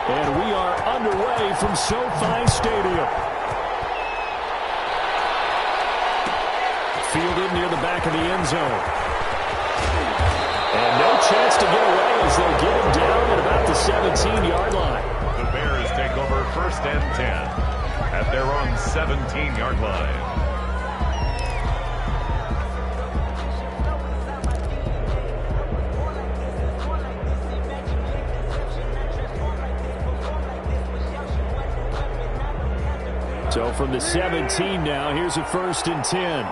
And we are underway from SoFi Stadium. Fielded near the back of the end zone. And no chance to get away as they'll get him down at about the 17-yard line. The Bears take over 1st and 10 at their own 17-yard line. So from the 17 now, here's a 1st and 10.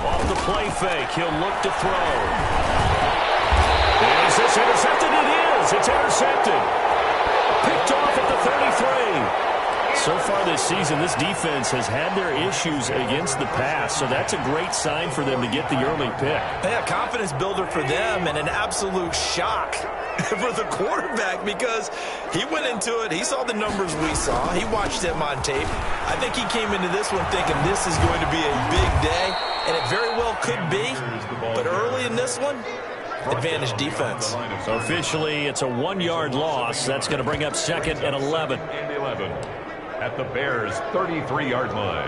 Off the play fake, he'll look to throw. Is this intercepted? It is. It's intercepted. Picked off at the 33. So far this season, this defense has had their issues against the pass, so that's a great sign for them to get the early pick. Yeah, confidence builder for them and an absolute shock for the quarterback because he went into it. He saw the numbers we saw. He watched them on tape. I think he came into this one thinking this is going to be a big day, and it very well could be. But early in this one, advantage defense. So officially, it's a 1-yard loss. That's going to bring up 2nd and 11. And 11 at the Bears' 33-yard line.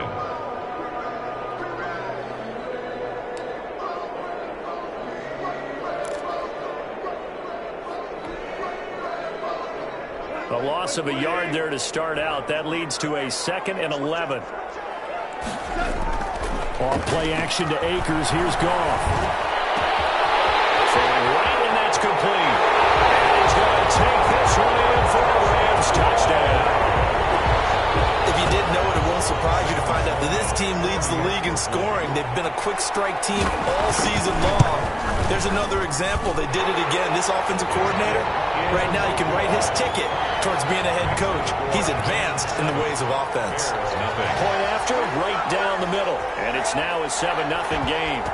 A loss of a yard there to start out. That leads to a 2nd and 11. Off play action to Akers. Here's Goff. Throwing right, and that's complete. And he's going to take this one in for a Rams touchdown. If you didn't know it, it won't surprise you to find out that this team leads the league in scoring. They've been a quick strike team all season long. There's another example. They did it again. This offensive coordinator, right now you can write his ticket towards being a head coach. He's advanced in the ways of offense. Point after, right down the middle. And it's now a 7-0 game.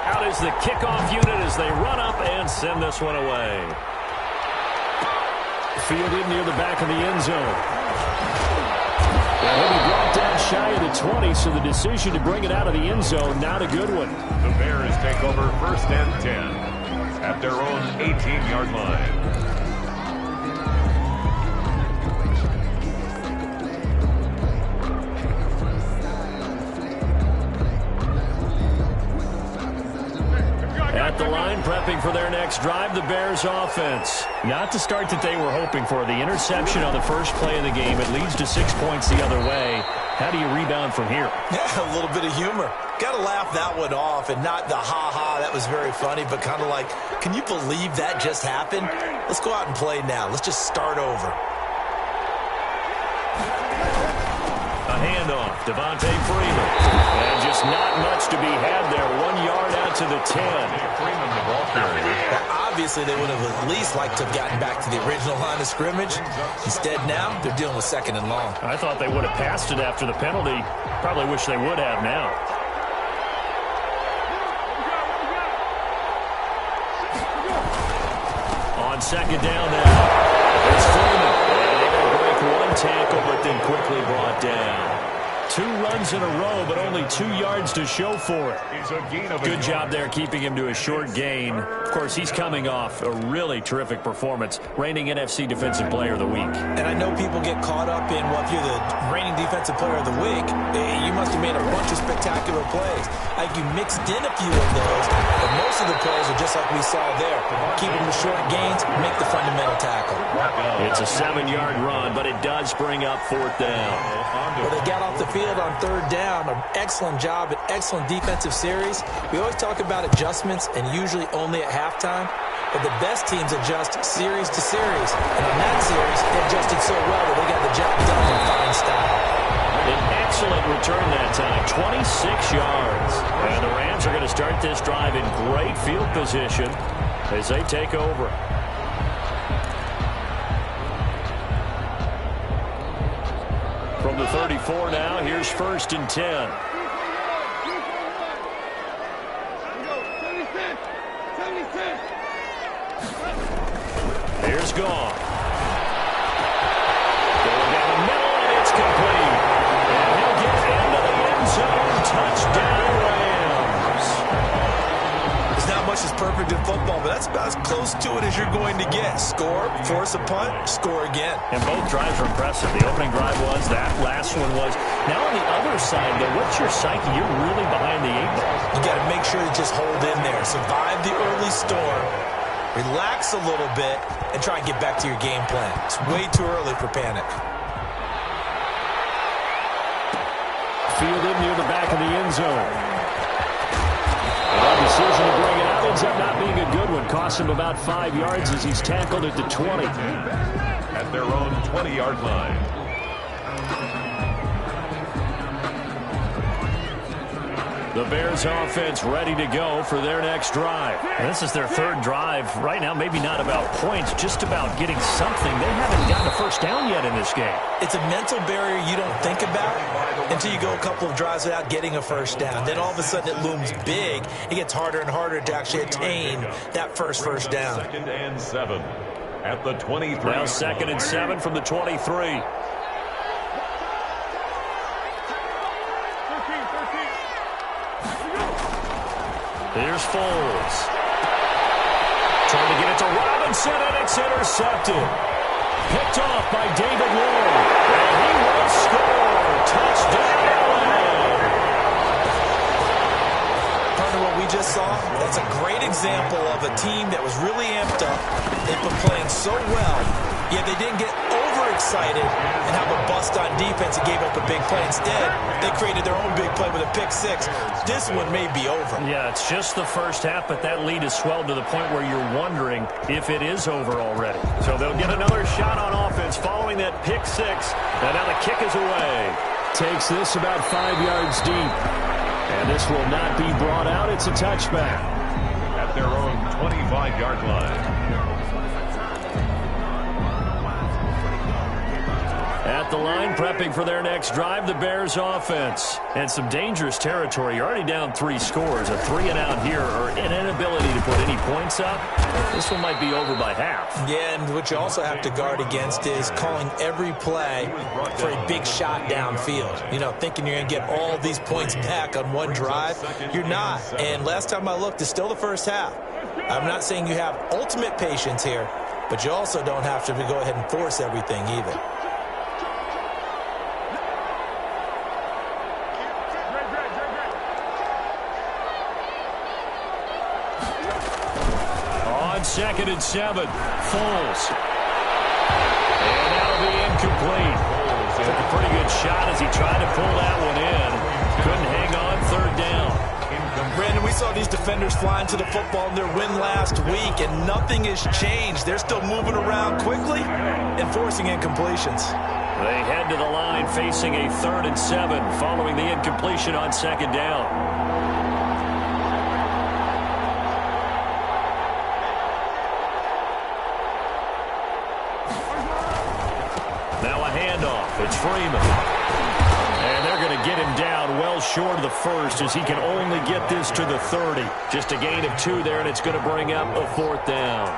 Out is the kickoff unit as they run up and send this one away. Fielded near the back of the end zone. And he'll be brought down shy of the 20, so the decision to bring it out of the end zone, not a good one. The Bears take over 1st and 10 at their own 18-yard line. At the line, prepping for their next drive, the Bears offense. Not the start that they were hoping for. The interception on the first play of the game. It leads to 6 points the other way. How do you rebound from here? Yeah, a little bit of humor. Got to laugh that one off and not the ha-ha, that was very funny, but kind of like, can you believe that just happened? Let's go out and play now. Let's just start over. A handoff, Devontae Freeman. And just not much to be had there. 1 yard out to the 10. Freeman, the ball carrier. Now, obviously, they would have at least liked to have gotten back to the original line of scrimmage. Instead, now, they're dealing with 2nd and long. I thought they would have passed it after the penalty. Probably wish they would have now. On 2nd down now. It's Freeman. And able to break one tackle, but then quickly brought down. 2 runs in a row, but only 2 yards to show for it. Good job there keeping him to a short gain. Of course, he's coming off a really terrific performance, reigning NFC Defensive Player of the Week. And I know people get caught up in, well, if you're the reigning Defensive Player of the Week, you must have made a bunch of spectacular plays. I think you mixed in a few of those, but most of the plays are just like we saw there. Keep them to short gains, make the fundamental tackle. It's a 7-yard run, but it does bring up 4th down. Well, they got off the field on 3rd down. An excellent job, an excellent defensive series. We always talk about adjustments and usually only at halftime, but the best teams adjust series to series. And in that series, they adjusted so well that they got the job done in fine style. An excellent return that time, 26 yards. And the Rams are going to start this drive in great field position as they take over. From the 34 now, here's 1st and 10. Here's Goff. Going down the middle, and it's complete. And he'll get into the end zone. Touchdown, Rams. There's not much is perfect in football, but that's about as close to it as you're going to get. Score, force a punt, score again. And both drives were impressive. The opening drive was, that last one was. Now on the other side, though, what's your psyche? You're really behind the 8 ball. You got to make sure to just hold in there. Survive the early storm. Relax a little bit and try and get back to your game plan. It's way too early for panic. Fielded near the back of the end zone. The decision to bring it out ends up not being a good one. Cost him about 5 yards as he's tackled at the 20. At their own 20-yard line. The Bears offense ready to go for their next drive. And this is their third drive. Right now, maybe not about points, just about getting something. They haven't gotten a first down yet in this game. It's a mental barrier you don't think about until you go a couple of drives without getting a first down. Then all of a sudden it looms big. It gets harder and harder to actually attain that first down. 2nd and 7 at the 23. Now 2nd and 7 from the 23. Here's Foles. Trying to get it to Robinson, and it's intercepted. Picked off by David Lloyd. And he will score. Touchdown. Partner, what we just saw, that's a great example of a team that was really amped up. They've been playing so well, yet they didn't get overexcited and have a bust on defense and gave up a big play. Instead, they created their own big play with a pick six. This one may be over. Yeah, it's just the first half, but that lead has swelled to the point where you're wondering if it is over already. So they'll get another shot on offense following that pick six. And now the kick is away. Takes this about 5 yards deep. And this will not be brought out. It's a touchback. At their own 25-yard line. At the line, prepping for their next drive, the Bears offense. And some dangerous territory. You're already down 3 scores. A 3-and-out here, or an inability to put any points up. This one might be over by half. Yeah, and what you also have to guard against is calling every play for a big shot downfield. You know, thinking you're going to get all these points back on one drive. You're not. And last time I looked, it's still the first half. I'm not saying you have ultimate patience here, but you also don't have to go ahead and force everything either. On 2nd and 7, Foles. And that'll be incomplete. Took a pretty good shot as he tried to pull that one in. Couldn't hang on, 3rd down. Brandon, we saw these defenders flying to the football in their win last week, and nothing has changed. They're still moving around quickly and forcing incompletions. They head to the line facing a 3rd and 7 following the incompletion on 2nd down. Now a handoff. It's Freeman. And they're going to get him down well short of the first as he can only get this to the 30. Just a gain of 2 there, and it's going to bring up a 4th down.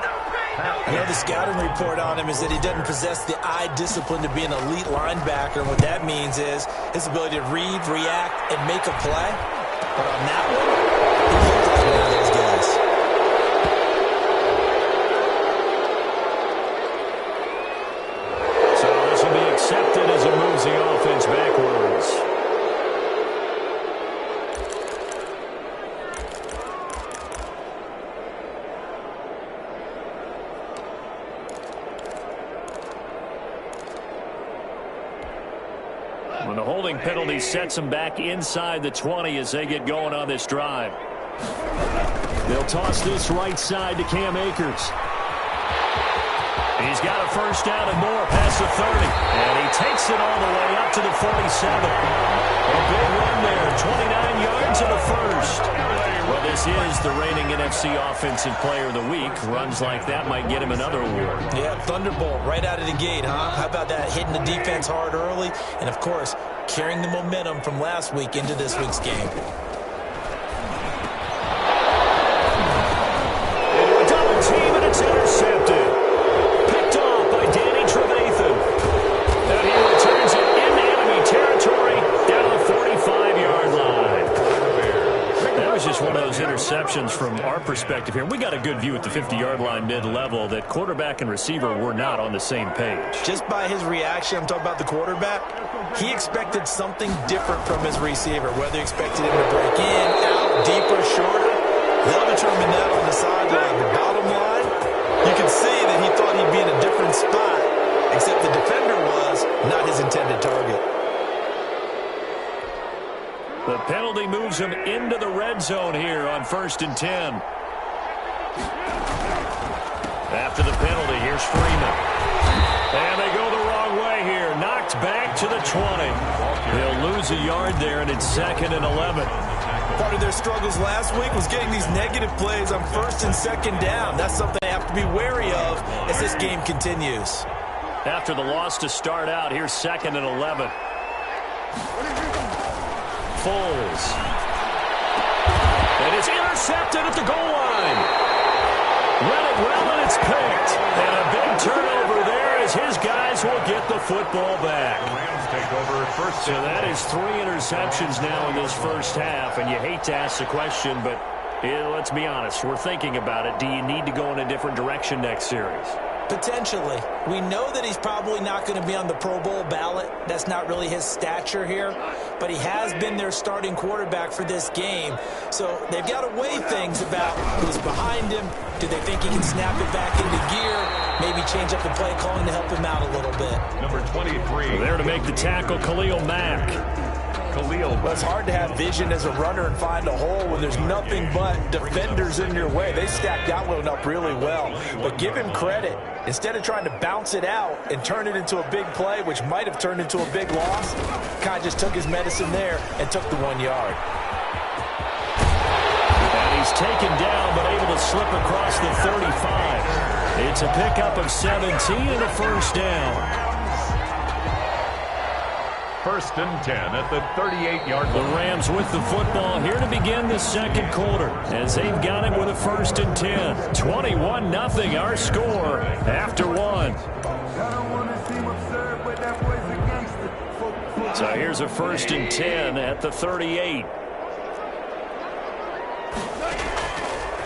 You know, the scouting report on him is that he doesn't possess the eye discipline to be an elite linebacker. And what that means is his ability to read, react, and make a play. But on that one, he looked like one of those guys. Accepted as it moves the offense backwards. When the holding penalty sets them back inside the 20 as they get going on this drive. They'll toss this right side to Cam Akers. He's got a first down and more past the 30. And he takes it all the way up to the 47. A big run there, 29 yards and a first. Well, this is the reigning NFC Offensive Player of the Week. Runs like that might get him another award. Yeah, Thunderbolt right out of the gate, huh? How about that? Hitting the defense hard early. And, of course, carrying the momentum from last week into this week's game. Double team, and it's intercepted. was one of those interceptions from our perspective here. We got a good view at the 50-yard line mid-level that quarterback and receiver were not on the same page. Just by his reaction, I'm talking about the quarterback, he expected something different from his receiver, whether he expected him to break in, out, deeper, shorter. They'll determine that on the sideline. The bottom line, you can see that he thought he'd be in a different spot, except the defender was not his intended target. The penalty moves him into the red zone here on 1st and 10. After the penalty, here's Freeman. And they go the wrong way here. Knocked back to the 20. He'll lose a yard there, and it's 2nd and 11. Part of their struggles last week was getting these negative plays on 1st and 2nd down. That's something they have to be wary of as this game continues. After the loss to start out, here's 2nd and 11. Foles. And it's intercepted at the goal line. Read it well, and it's picked. And a big turnover there as his guys will get the football back. Rams take over first. So that is 3 interceptions now in this first half. And you hate to ask the question, but let's be honest. We're thinking about it. Do you need to go in a different direction next series? Potentially. We know that he's probably not going to be on the Pro Bowl ballot. That's not really his stature here. But he has been their starting quarterback for this game. So they've got to weigh things about who's behind him. Do they think he can snap it back into gear? Maybe change up the play calling to help him out a little bit. Number 23. So there to make the tackle, Khalil Mack. Well, it's hard to have vision as a runner and find a hole when there's nothing but defenders in your way. They stacked that one up really well. But give him credit. Instead of trying to bounce it out and turn it into a big play, which might have turned into a big loss, kind of just took his medicine there and took the 1 yard. And he's taken down but able to slip across the 35. It's a pickup of 17 and a first down. 1st and 10 at the 38-yard line. The Rams with the football here to begin the second quarter as they've got it with a 1st and 10. 21-0 our score after 1. So here's a 1st and 10 at the 38.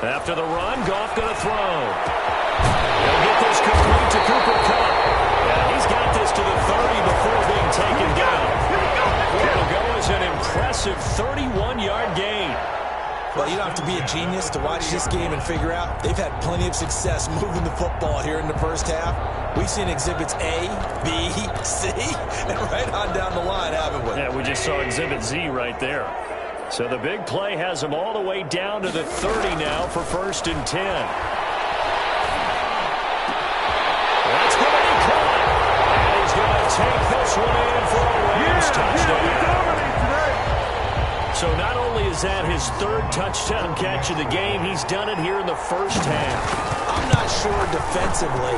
After the run, Goff going to throw. He'll get this complete to Cooper Kupp. Yeah, he's got this to the 30 before being taken down. It'll go as an impressive 31-yard gain. Well, you don't have to be a genius to watch this game and figure out they've had plenty of success moving the football here in the first half. We've seen exhibits A, B, C, and right on down the line, haven't we? Yeah, we just saw exhibit Z right there. So the big play has them all the way down to the 30 now for 1st and 10. That's going to be caught. And he's going to take this one in for a Rams touchdown. So not only is that his 3rd touchdown catch of the game, he's done it here in the first half. I'm not sure defensively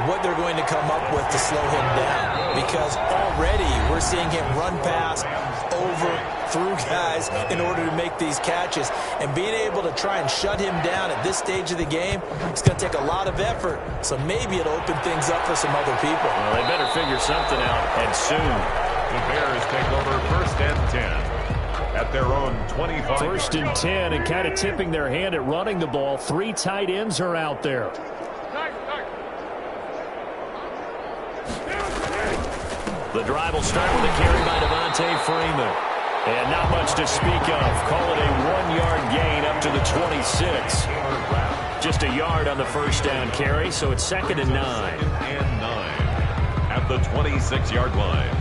what they're going to come up with to slow him down, because already we're seeing him run past, over, through guys in order to make these catches. And being able to try and shut him down at this stage of the game, it's going to take a lot of effort. So maybe it'll open things up for some other people. Well, they better figure something out, and soon. The Bears take over 1st and 10 at their own 25. 1st and 10, and kind of tipping their hand at running the ball. 3 tight ends are out there. The drive will start with a carry by Devontae Freeman. And not much to speak of. Call it a 1-yard gain up to the 26. Just a yard on the first down carry, so it's 2nd and 9. 2nd and 9 at the 26-yard line.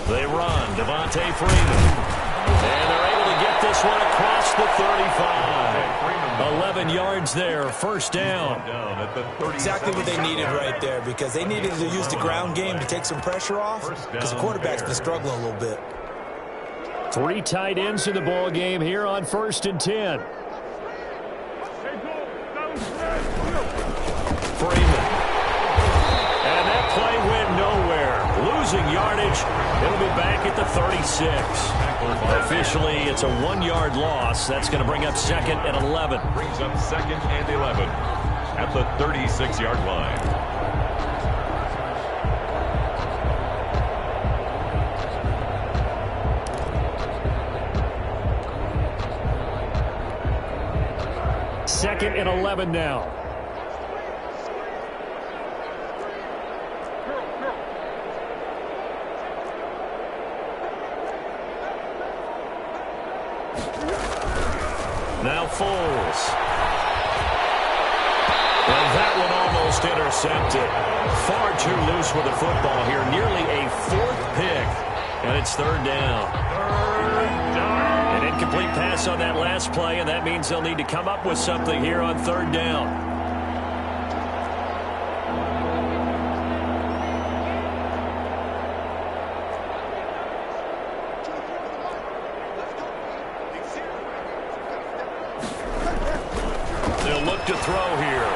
They run. Devontae Freeman. And they're able to get this one across the 35. 11 yards there. 1st down. Exactly what they needed right there, because they needed to use the ground game to take some pressure off, because the quarterback's been struggling a little bit. 3 tight ends in the ball game here on 1st and 10. Freeman. And that play went nowhere. losing yardage. It'll be back at the 36. Officially, it's a 1-yard loss. That's going to bring up 2nd and 11. Brings up 2nd and 11 at the 36-yard line. Second and 11 now. Now Foles. And that one almost intercepted. Far too loose with the football here. Nearly a 4th pick. And it's 3rd down. An incomplete pass on that last play, and that means they'll need to come up with something here on 3rd down. They'll look to throw here.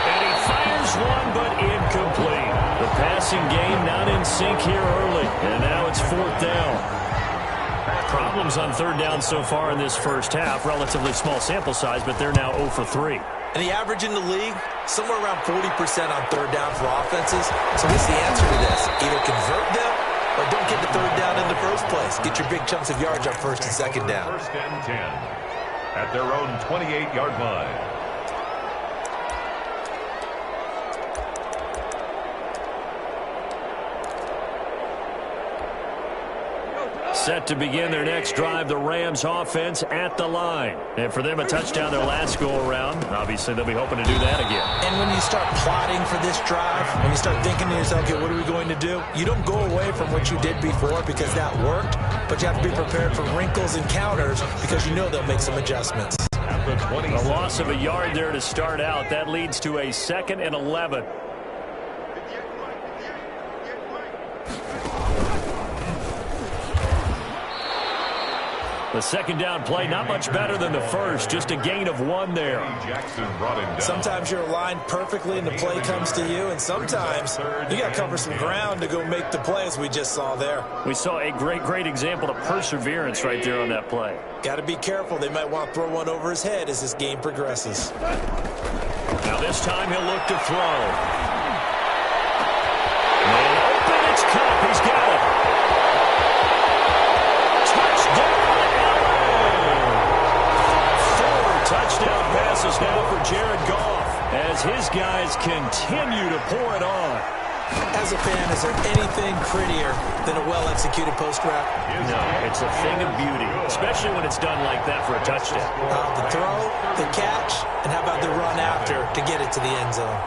And he fires one, but incomplete. The passing game not in sync here early, and now it's 4th down. Problems on 3rd down so far in this first half. Relatively small sample size, but they're now 0 for 3. And the average in the league, somewhere around 40% on 3rd down for offenses. So what's the answer to this? Either convert them or don't get the 3rd down in the first place. Get your big chunks of yards on 1st and 2nd down. 1st and 10 at their own 28-yard line. Set to begin their next drive, the Rams offense at the line. And for them, a touchdown their last go-around. Obviously, they'll be hoping to do that again. And when you start plotting for this drive, when you start thinking to yourself, okay, what are we going to do? You don't go away from what you did before because that worked, but you have to be prepared for wrinkles and counters because you know they'll make some adjustments. A loss of a yard there to start out. That leads to a 2nd and 11. The 2nd down play, not much better than the first. Just a gain of 1 there. Jackson brought him down. Sometimes you're aligned perfectly and the play comes to you, and sometimes you got to cover some ground to go make the play, as we just saw there. We saw a great example of perseverance right there on that play. Got to be careful. They might want to throw one over his head as this game progresses. Now this time he'll look to throw. Man open, it's Cup. He's got it. Touchdown passes now for Jared Goff as his guys continue to pour it on. As a fan, is there anything prettier than a well-executed post route? No, it's a thing of beauty, especially when it's done like that for a touchdown. The throw, the catch, and how about the run after to get it to the end zone?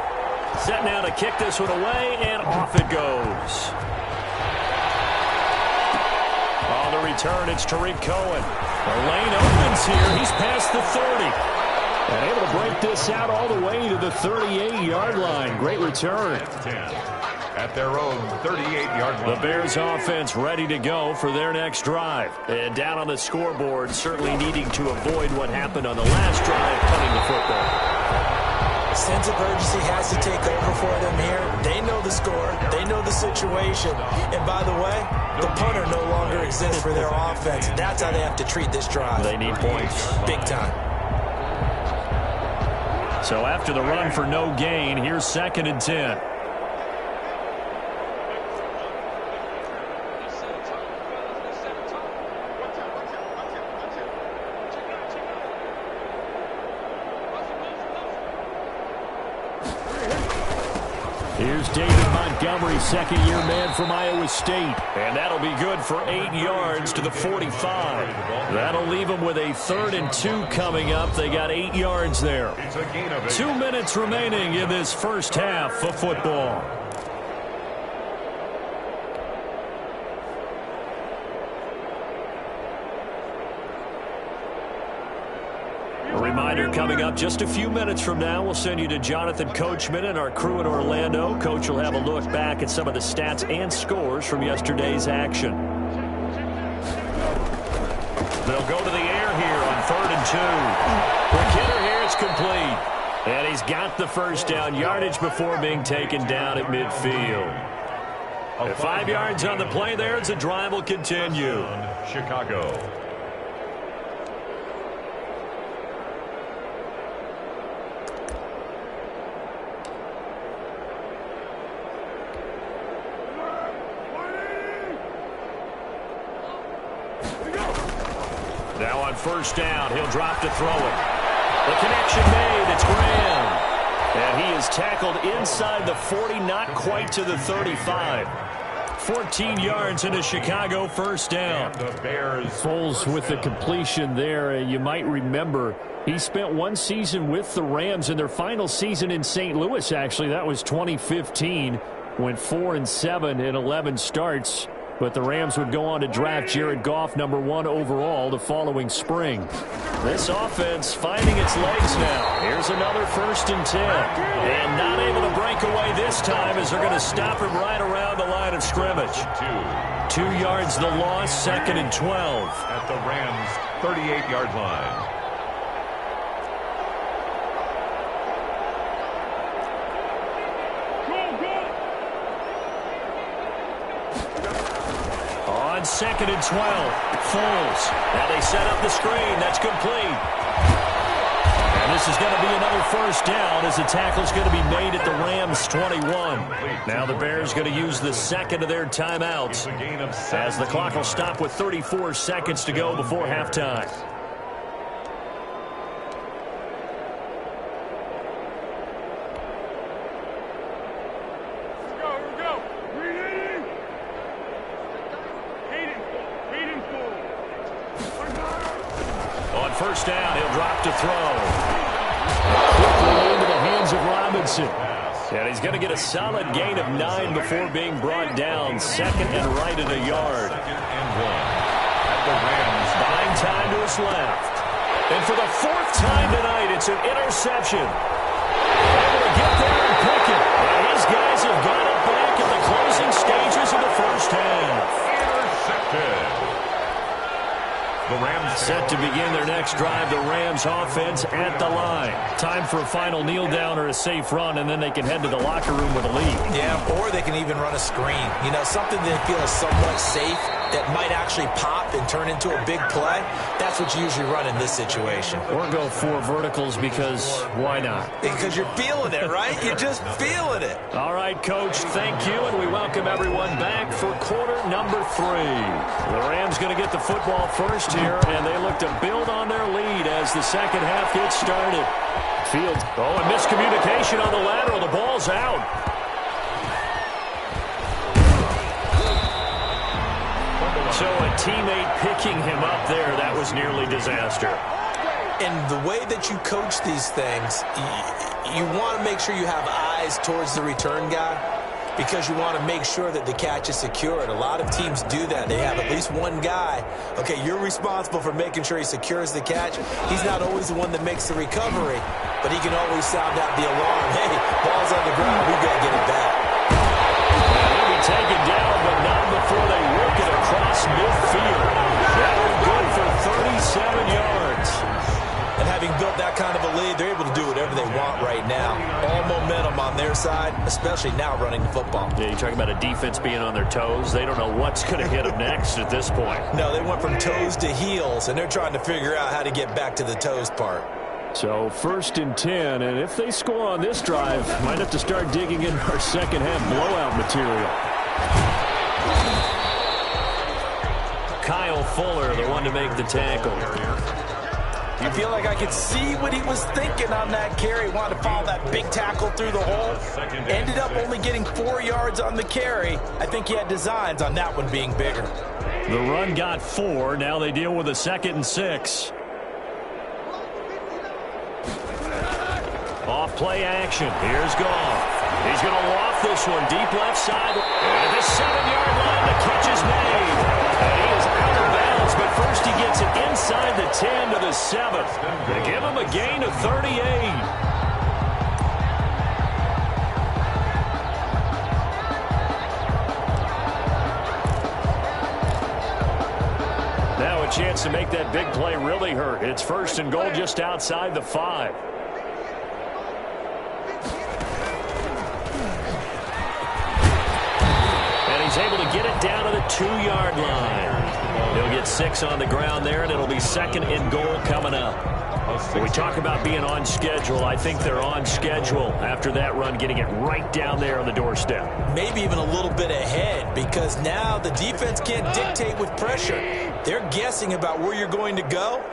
Set now to kick this one away, and off it goes. On the return, it's Tariq Cohen. The lane opens here. He's past the 30. And able to break this out all the way to the 38-yard line. Great return. At their own 38-yard line. The Bears offense ready to go for their next drive. And down on the scoreboard, certainly needing to avoid what happened on the last drive, punting the football. Sense of urgency has to take over for them here. They know the score. They know the situation. And by the way, the punter no longer exists for their offense. That's how they have to treat this drive. They need points. Big time. So after the run for no gain, here's 2nd and 10. Here's David Montgomery, second-year man from Iowa State. And that'll be good for 8 yards to the 45. That'll leave them with a 3rd and 2 coming up. They got 8 yards there. 2 minutes remaining in this first half of football. A reminder coming up just a few minutes from now, we'll send you to Jonathan Coachman and our crew in Orlando. Coach will have a look back at some of the stats and scores from yesterday's action. They'll go to the air here on 3rd and 2. Quick hitter here, it's complete. And he's got the first down, yardage before being taken down at midfield. At 5 yards on the play there, the drive will continue. Chicago. Now on first down, he'll drop to throw it. The connection made. It's Graham. And he is tackled inside the 40, not quite to the 35. 14 yards into Chicago, first down. The Bears. Foles with the completion there. You might remember he spent one season with the Rams in their final season in St. Louis, actually. That was 2015. Went 4-7 in 11 starts. But the Rams would go on to draft Jared Goff, #1 overall, the following spring. This offense finding its legs now. Here's another 1st and 10. And not able to break away this time as they're going to stop him right around the line of scrimmage. 2 yards the loss, 2nd and 12. At the Rams' 38-yard line. On 2nd and 12, Foles. Now they set up the screen. That's complete. And this is going to be another first down as the tackle's going to be made at the Rams' 21. Now the Bears going to use the second of their timeouts as the clock will stop with 34 seconds to go before halftime. First down, he'll drop to throw. Quickly into the hands of Robinson. And he's going to get a solid gain of 9 before being brought down. 2nd and right at a yard. 2nd and 1. At the Rams. Buying time to his left. And for the 4th time tonight, it's an interception. Able to get there and pick it. And his guys have got it back in the closing stages of the first half. Intercepted. The Rams set to begin their next drive. The Rams offense at the line. Time for a final kneel down or a safe run, and then they can head to the locker room with a lead. Yeah, or they can even run a screen. You know, something they feel is somewhat safe that might actually pop and turn into a big play. That's what you usually run in this situation. Or go 4 verticals because why not? Because you're feeling it, right? You're just feeling it. All right, Coach, thank you, and we welcome everyone back for quarter number 3. The Rams going to get the football first here, and they look to build on their lead as the second half gets started. Fields, and miscommunication on the lateral. The ball's out. So a teammate picking him up there, that was nearly disaster. And the way that you coach these things, you want to make sure you have eyes towards the return guy because you want to make sure that the catch is secured. A lot of teams do that. They have at least one guy. Okay, you're responsible for making sure he secures the catch. He's not always the one that makes the recovery, but he can always sound out the alarm. Hey, ball's on the ground. We've got to get it back. He'll be taken down, but not before they work it across midfield. That was good for 37 yards. And having built that kind of a lead, they're able to do whatever they want right now. All momentum on their side, especially now running the football. Yeah, you talk about a defense being on their toes. They don't know what's going to hit them next at this point. No, they went from toes to heels, and they're trying to figure out how to get back to the toes part. So 1st and 10, and if they score on this drive, might have to start digging into our second half blowout material. Kyle Fuller, the one to make the tackle. I feel like I could see what he was thinking on that carry. Wanted to follow that big tackle through the hole. Ended up only getting 4 yards on the carry. I think he had designs on that one being bigger. The run got 4. Now they deal with a 2nd and 6. Off play action. Here's Goff. He's going to loft this one deep left side. And the 7-yard line, the catch is made. And he is out of bounds, but first he gets it inside the 10 to the 7. They give him a gain of 38. Now a chance to make that big play really hurt. It's 1st and goal just outside the 5. He's able to get it down to the 2-yard line. He'll get 6 on the ground there, and it'll be 2nd and goal coming up. When we talk about being on schedule, I think they're on schedule after that run, getting it right down there on the doorstep. Maybe even a little bit ahead, because now the defense can't dictate with pressure. They're guessing about where you're going to go.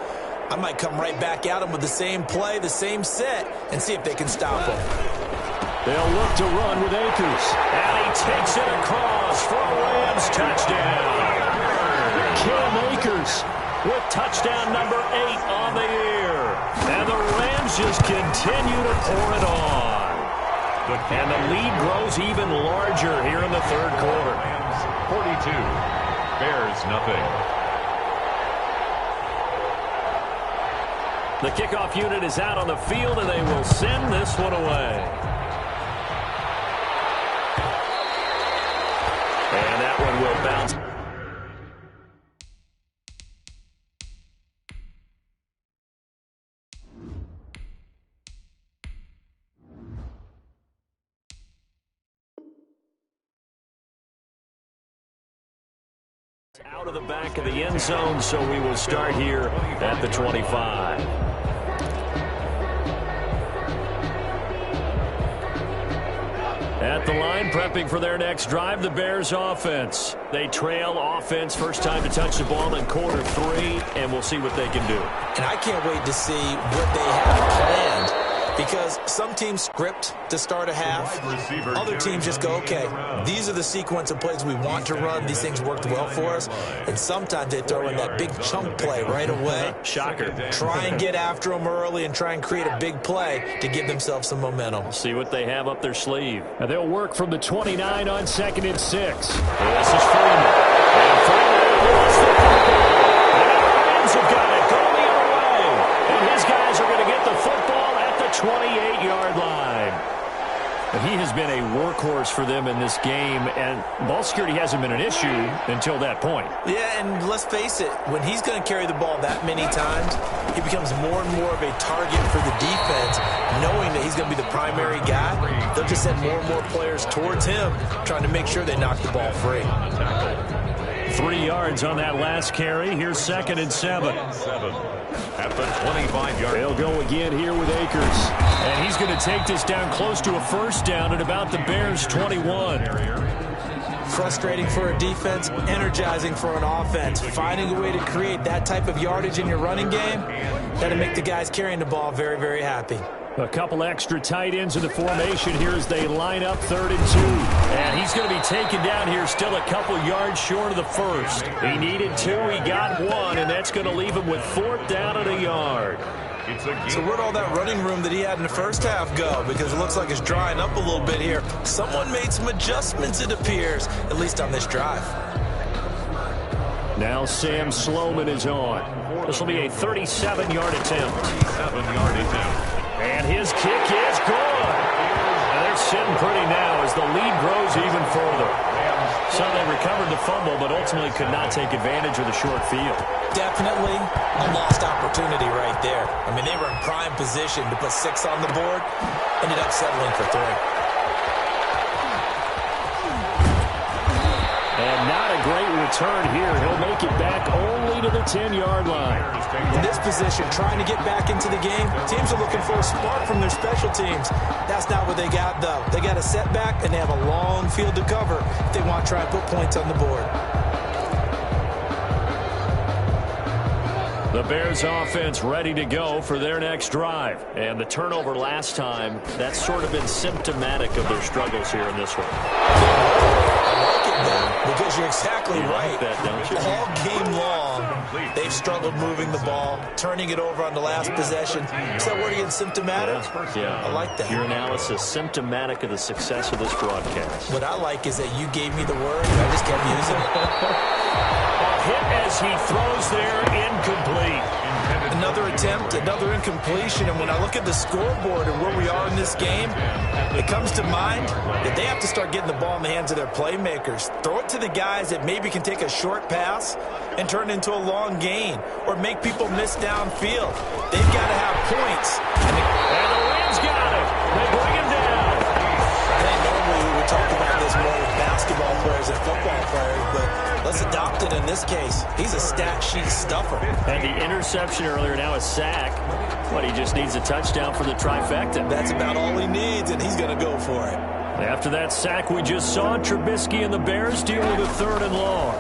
I might come right back at them with the same play, the same set, and see if they can stop them. They'll look to run with Akers. And he takes it across for a Rams touchdown. Cam Akers with touchdown number 8 on the year. And the Rams just continue to pour it on. And the lead grows even larger here in the third quarter. Rams 42, Bears nothing. The kickoff unit is out on the field, and they will send this one away. And that one will bounce. Out of the back of the end zone, so we will start here at the 25. At the line, prepping for their next drive, the Bears offense. They trail offense, first time to touch the ball in quarter 3, and we'll see what they can do. And I can't wait to see what they have planned, because some teams script to start a half. Other teams just go, okay, these are the sequence of plays we want to run. These things worked well for us. And sometimes they throw in that big chunk play right away. Shocker. Try and get after them early and try and create a big play to give themselves some momentum. See what they have up their sleeve. And they'll work from the 29 on 2nd and 6. This is Freeman. And Freeman lost the football. And the Rams have got it going the other way. And his guys are going to get the football at the 28-yard line. And he has been a workhorse for them in this game, and ball security hasn't been an issue until that point. Yeah, and let's face it, when he's going to carry the ball that many times, he becomes more and more of a target for the defense, knowing that he's going to be the primary guy. They'll just send more and more players towards him, trying to make sure they knock the ball free. 3 yards on that last carry. Here's 2nd and 7. At the 25-yard. They'll go again here with Akers. And he's going to take this down close to a first down at about the Bears' 21. Frustrating for a defense, energizing for an offense. Finding a way to create that type of yardage in your running game, that'll make the guys carrying the ball very, very happy. A couple extra tight ends in the formation here as they line up 3rd and 2. And he's going to be taken down here still a couple yards short of the first. He needed 2, he got 1, and that's going to leave him with 4th down at a yard. So where'd all that running room that he had in the first half go? Because it looks like it's drying up a little bit here. Someone made some adjustments, it appears, at least on this drive. Now Sam Sloman is on. This will be a 37-yard attempt. 37-yard attempt. And his kick is good. And they're sitting pretty now as the lead grows even further. So they recovered the fumble, but ultimately could not take advantage of the short field. Definitely a lost opportunity right there. I mean, they were in prime position to put 6 on the board. Ended up settling for 3. And not a great return here. He'll make it back only to the 10-yard line. In this position, trying to get back into the game, teams are looking for a spark from their special teams. That's not what they got, though. They got a setback, and they have a long field to cover if they want to try and put points on the board. The Bears offense ready to go for their next drive. And the turnover last time, that's sort of been symptomatic of their struggles here in this one. Because you're exactly right. Like that, don't you? All game long, they've struggled moving the ball, turning it over on the last possession. Is that word again, symptomatic? Yeah. I like that. Your analysis, symptomatic of the success of this broadcast. What I like is that you gave me the word, and I just kept using it. A hit as he throws there, incomplete. Another attempt, another incompletion, and when I look at the scoreboard and where we are in this game, it comes to mind that they have to start getting the ball in the hands of their playmakers. Throw it to the guys that maybe can take a short pass and turn it into a long gain or make people miss downfield. They've got to have points. And the Rams got it. They bring him down. I think normally we would talk about this more with basketball players and football players, but let's adopt it in this case. He's a stat sheet stuffer. And the interception earlier, now a sack. But he just needs a touchdown for the trifecta. That's about all he needs, and he's going to go for it. After that sack we just saw, Trubisky and the Bears deal with a 3rd and long.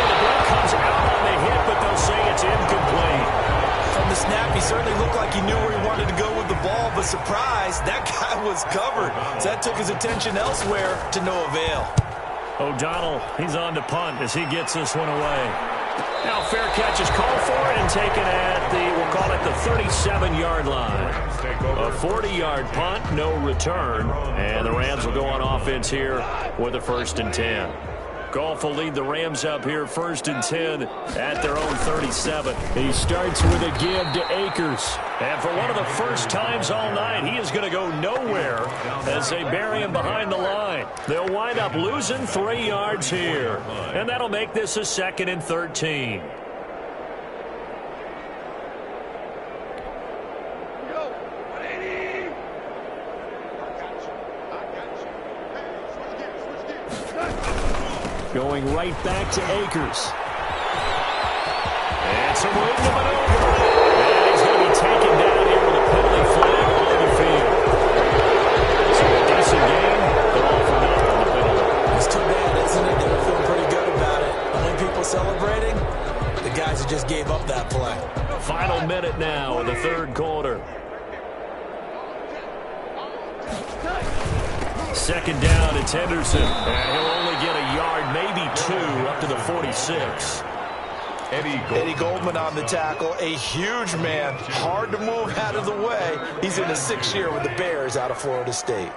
The ball comes out on the hit, but they'll say it's incomplete. From the snap, he certainly looked like he knew where he wanted to go with the ball, but surprise, that guy was covered. So that took his attention elsewhere to no avail. O'Donnell, he's on to punt as he gets this one away. Now fair catch is called for it and taken at the, we'll call it the 37-yard line. A 40-yard punt, no return, and the Rams will go on offense here with a 1st and 10. Goff will lead the Rams up here 1st and 10 at their own 37. He starts with a give to Akers. And for one of the first times all night, he is going to go nowhere as they bury him behind the line. They'll wind up losing 3 yards here. And that'll make this a 2nd and 13. Going right back to Akers. And some room to maneuver. And he's going to be taken down here with a penalty flag on the field. So a decent game, but all for naught on the penalty. It's too bad, isn't it? They were feeling pretty good about it. Only people celebrating, the guys who just gave up that play. Final minute now in the 3rd quarter. 2nd down, it's Henderson. And he'll only get a yard, maybe 2, up to the 46. Eddie Goldman on the tackle, a huge man, hard to move out of the way. He's in his 6th year with the Bears out of Florida State.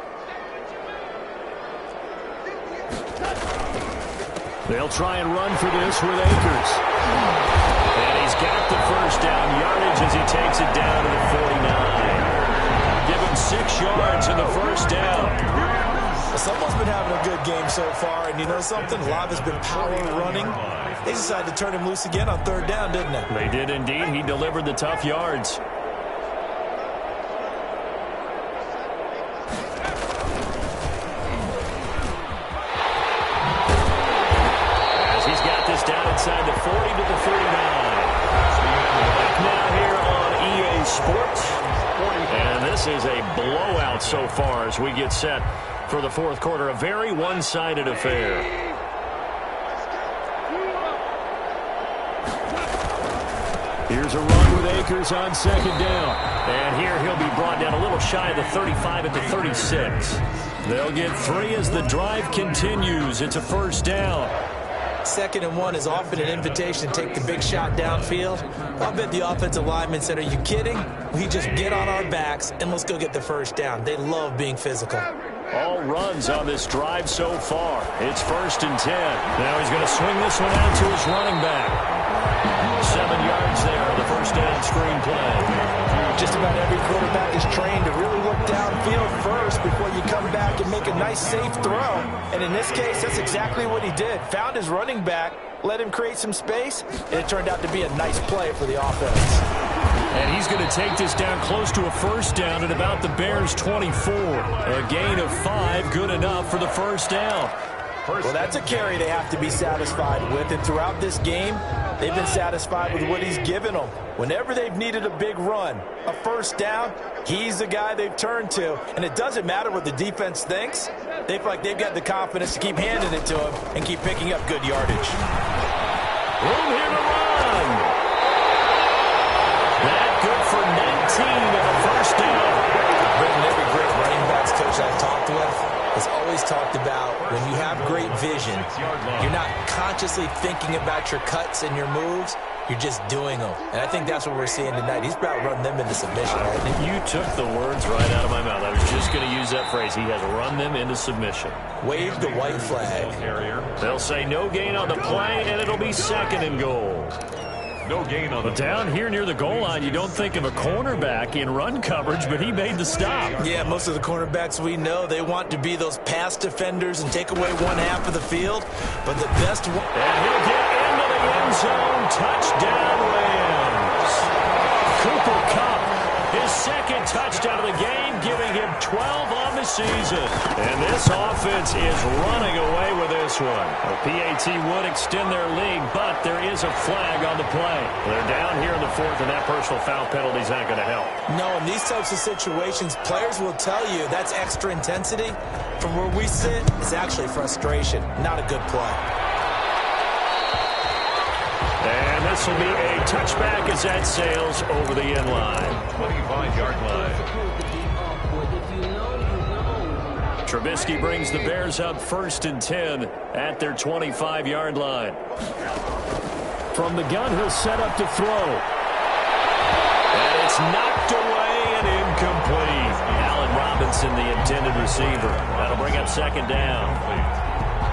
They'll try and run for this with Akers. And he's got the 1st down yardage as he takes it down to the 49. Give him 6 yards in the 1st down. Someone's been having a good game so far, and you know something? A lot has been power running. They decided to turn him loose again on 3rd down, didn't they? They did indeed. He delivered the tough yards. As he's got this down inside the 40 to the 49. Back now here on EA Sports. And this is a blowout so far as we get set for the 4th quarter. A very one-sided affair. Here's a run with Akers on 2nd down. And here he'll be brought down a little shy of the 35 at the 36. They'll get 3 as the drive continues. It's a 1st down. 2nd and 1 is often an invitation to take the big shot downfield. I'll bet the offensive lineman said, are you kidding? We just get on our backs and let's go get the 1st down. They love being physical. All runs on this drive so far. It's 1st and 10. Now he's going to swing this one out to his running back. 7 yards there on the 1st down screen play. Just about every quarterback is trained to really look downfield first before you come back and make a nice, safe throw. And in this case, that's exactly what he did. Found his running back, let him create some space, and it turned out to be a nice play for the offense. And he's going to take this down close to a 1st down at about the Bears' 24. A gain of 5, good enough for the 1st down. Well, that's a carry they have to be satisfied with. And throughout this game, they've been satisfied with what he's given them. Whenever they've needed a big run, a 1st down, he's the guy they've turned to. And it doesn't matter what the defense thinks. They feel like they've got the confidence to keep handing it to him and keep picking up good yardage. Room here to run. That good for 19 of a 1st down. Britton, every great running backs coach I've talked with has always talked about when you have great vision, you're not consciously thinking about your cuts and your moves. You're just doing them. And I think that's what we're seeing tonight. He's about running them into submission. You took the words right out of my mouth. I was just going to use that phrase. He has run them into submission. Wave the white flag. They'll say no gain on the play, and it'll be 2nd and goal. No gain on the down here near the goal line, you don't think of a cornerback in run coverage, but he made the stop. Yeah, most of the cornerbacks we know, they want to be those pass defenders and take away one half of the field. But the best one... And he'll get into the end zone. Touchdown, Rams. Cooper Kupp, his 2nd touchdown of the game, giving him 12 on the season. And this offense is running away with this one. The PAT would extend their lead, but there is a flag on the play. They're down here in the fourth, and that personal foul penalty is not going to help. No, in these types of situations, players will tell you that's extra intensity. From where we sit, it's actually frustration, not a good play. And this will be a touchback as that sails over the end line. 25-yard line. Trubisky brings the Bears up 1st and 10 at their 25-yard line. From the gun, he'll set up to throw. And it's knocked away and incomplete. Allen Robinson, the intended receiver. That'll bring up 2nd down.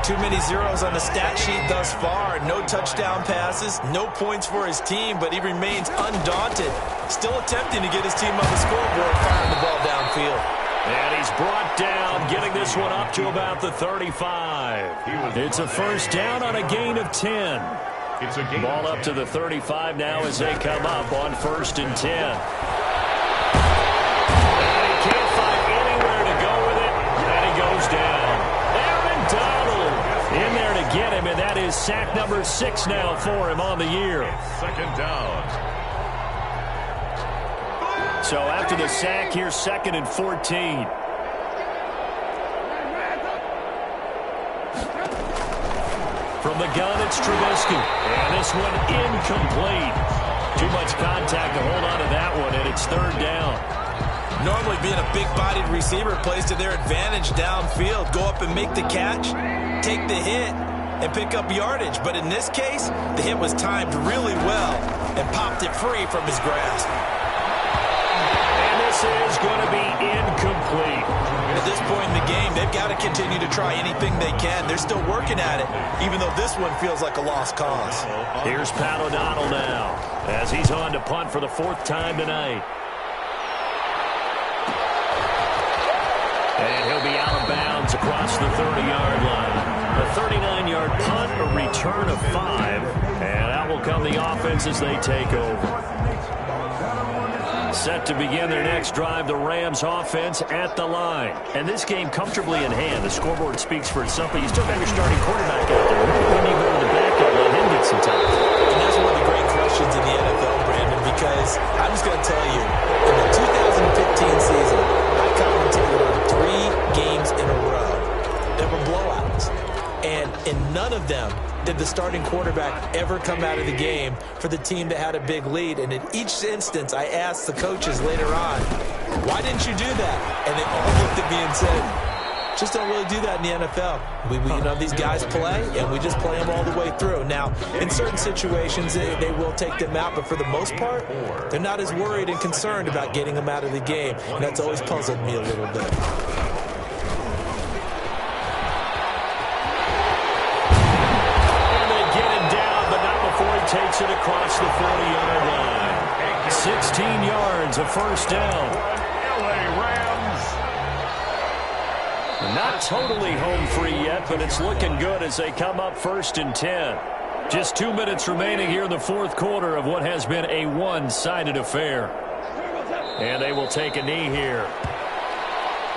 Too many zeros on the stat sheet thus far. No touchdown passes, no points for his team, but he remains undaunted. Still attempting to get his team on the scoreboard, firing the ball downfield. And he's brought down, getting this one up to about the 35. It's a 1st down on a gain of 10. It's a gain. Ball up to the 35 now as they come up on 1st and 10. And he can't find anywhere to go with it, and he goes down. Aaron Donald in there to get him, and that is sack number 6 now for him on the year. 2nd down. So after the sack, here's 2nd and 14. From the gun, it's Trubisky. And this one incomplete. Too much contact to hold on to that one, and it's 3rd down. Normally being a big-bodied receiver plays to their advantage downfield. Go up and make the catch, take the hit, and pick up yardage. But in this case, the hit was timed really well and popped it free from his grasp. This is going to be incomplete. At this point in the game, they've got to continue to try anything they can. They're still working at it, even though this one feels like a lost cause. Here's Pat O'Donnell now, as he's on to punt for the 4th time tonight. And he'll be out of bounds across the 30-yard line. A 39-yard punt, a return of 5, and out will come the offense as they take over. Set to begin their next drive, the Rams offense at the line. And this game comfortably in hand. The scoreboard speaks for itself, but you still got your starting quarterback out there. When you go to the backup, let him get some time. And that's one of the great questions in the NFL, Brandon, because I'm just going to tell you, in the 2015 season, I commentated on 3 games in a row. There were blowouts. And in none of them did the starting quarterback ever come out of the game for the team that had a big lead. And in each instance, I asked the coaches later on, why didn't you do that? And they all looked at me and said, just don't really do that in the NFL. We you know, these guys play, and we just play them all the way through. Now, in certain situations, they will take them out, but for the most part, they're not as worried and concerned about getting them out of the game. And that's always puzzled me a little bit. Takes it across the 40-yard line. 16 yards, a 1st down. LA Rams. Not totally home free yet, but it's looking good as they come up 1st and 10. Just 2 minutes remaining here in the 4th quarter of what has been a one-sided affair. And they will take a knee here.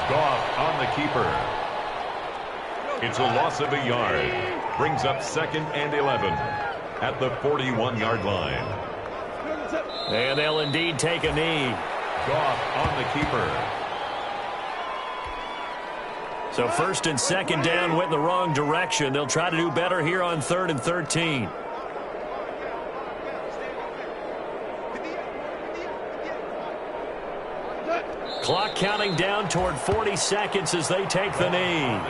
Goff on the keeper. It's a loss of a yard. Brings up 2nd and 11. At the 41-yard line. And they'll indeed take a knee. Goff on the keeper. So 1st and 2nd down went in the wrong direction. They'll try to do better here on 3rd and 13. Clock counting down toward 40 seconds as they take the knee.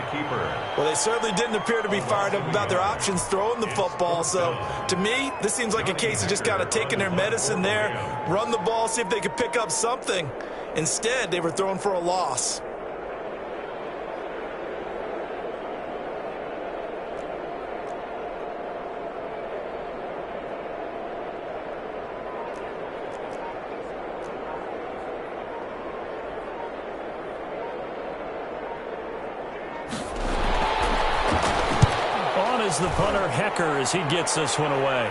Well, they certainly didn't appear to be fired up about their options throwing the football. So, to me, this seems like a case of just kind of taking their medicine there, run the ball, see if they could pick up something. Instead, they were throwing for a loss. The punter Hecker as he gets this one away.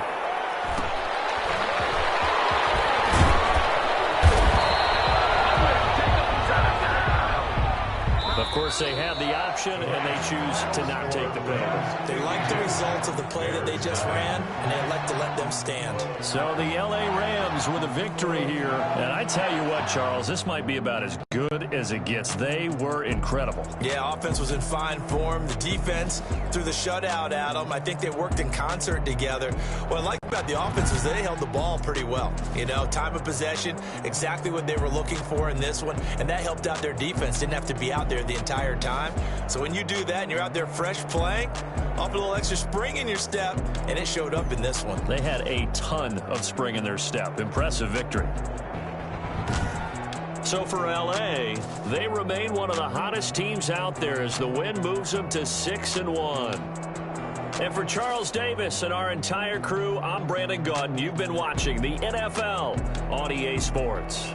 Of course, they had the option, and they choose to not take the penalty. They like the results of the play that they just ran, and they like to let them stand. So the LA Rams with a victory here. And I tell you what, Charles, this might be about as good as it gets. They were incredible. Yeah, offense was in fine form. The defense threw the shutout at them. I think they worked in concert together. What I like about the offense is they held the ball pretty well. You know, time of possession, exactly what they were looking for in this one, and that helped out their defense. Didn't have to be out there the entire time. So when you do that and you're out there fresh playing, off a little extra spring in your step, and it showed up in this one. They had a ton of spring in their step. Impressive victory. So for LA, they remain one of the hottest teams out there as the win moves them to 6-1. And for Charles Davis and our entire crew, I'm Brandon Gaudin. You've been watching the NFL on EA Sports.